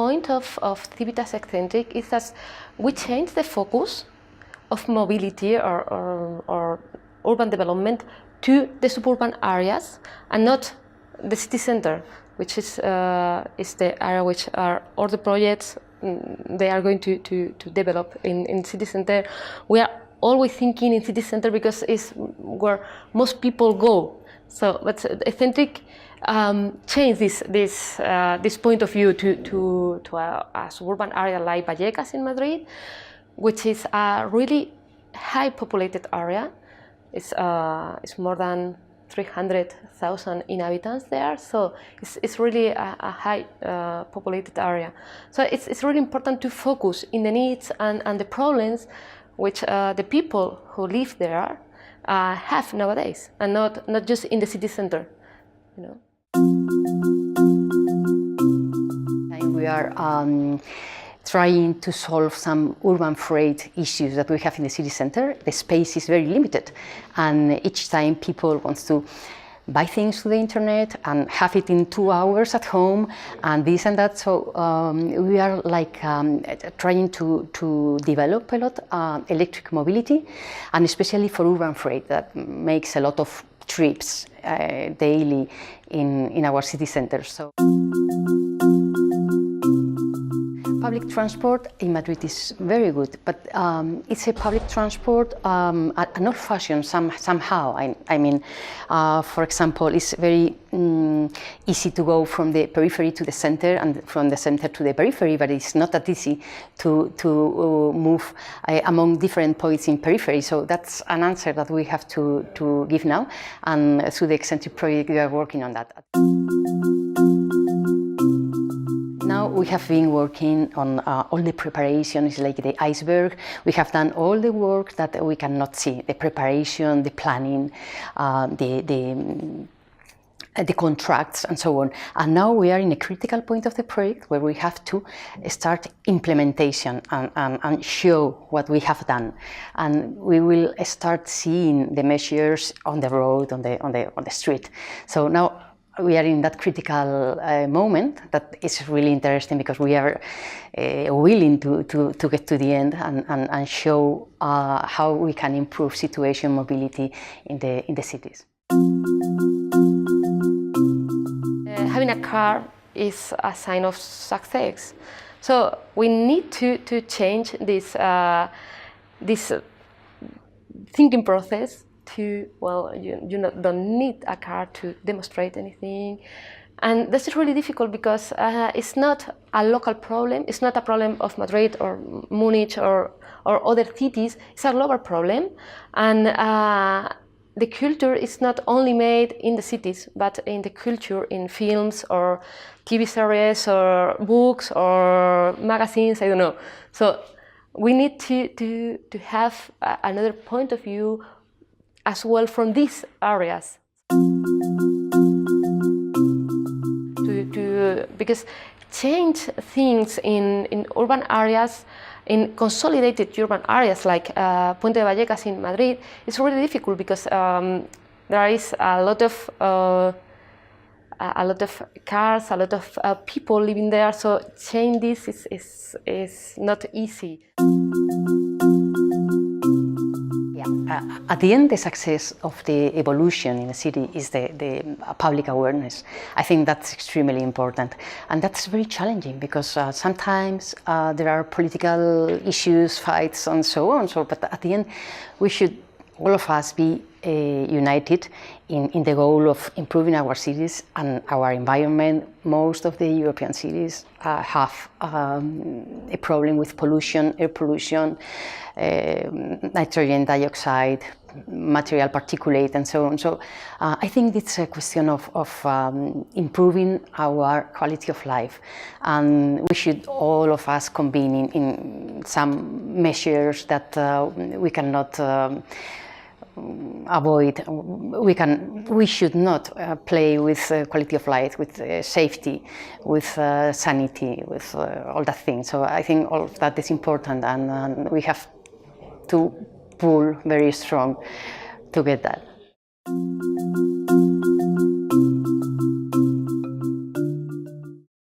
point of CIVITAS ECCENTRIC is that we change the focus of mobility or urban development to the suburban areas and not the city center, which is the area which are all the projects they are going to develop in city center. We are always thinking in city center because it's where most people go. So, but ECCENTRIC change this point of view to a suburban area like Vallecas in Madrid, which is a really high populated area. It's more than 300,000 inhabitants there, so it's really a high populated area. So it's really important to focus in the needs and the problems which the people who live there have nowadays, and not just in the city center, you know. We are trying to solve some urban freight issues that we have in the city center. The space is very limited, and each time people want to buy things through the internet and have it in 2 hours at home and this and that. So we are like trying to develop a lot electric mobility, and especially for urban freight that makes a lot of trips daily in our city centers. So public transport in Madrid is very good, but it's a public transport an old-fashioned somehow. I mean, for example, it's very easy to go from the periphery to the center and from the center to the periphery, but it's not that easy to move among different points in periphery. So that's an answer that we have to give now, and through the Eccentric project we are working on that. Now we have been working on all the preparations, like the iceberg. We have done all the work that we cannot see, the preparation, the planning, the contracts and so on. And now we are in a critical point of the project where we have to start implementation and show what we have done. And we will start seeing the measures on the road, on the street. So now we are in that critical moment that is really interesting, because we are willing to get to the end and show how we can improve situation mobility in the cities. Having a car is a sign of success. So we need to change this thinking process to, well, you don't need a car to demonstrate anything. And this is really difficult because it's not a local problem. It's not a problem of Madrid or Munich or other cities. It's a global problem. And the culture is not only made in the cities, but in the culture in films or TV series or books or magazines, I don't know. So we need to have another point of view as well from these areas. Because change things in urban areas, in consolidated urban areas like Puente de Vallecas in Madrid, is really difficult because there is a lot of cars, a lot of people living there. So change this is not easy. At the end, the success of the evolution in the city is the public awareness. I think that's extremely important, and that's very challenging because sometimes there are political issues, fights, and so on. But at the end, we should, all of us, be united in the goal of improving our cities and our environment. Most of the European cities have a problem with pollution, air pollution, nitrogen dioxide, material particulate, and so on. So I think it's a question of improving our quality of life, and we should, all of us, convene in some measures that we cannot avoid. We should not play with quality of life, with safety, with sanity, with all that thing. So I think all of that is important, and we have to pull very strong to get that.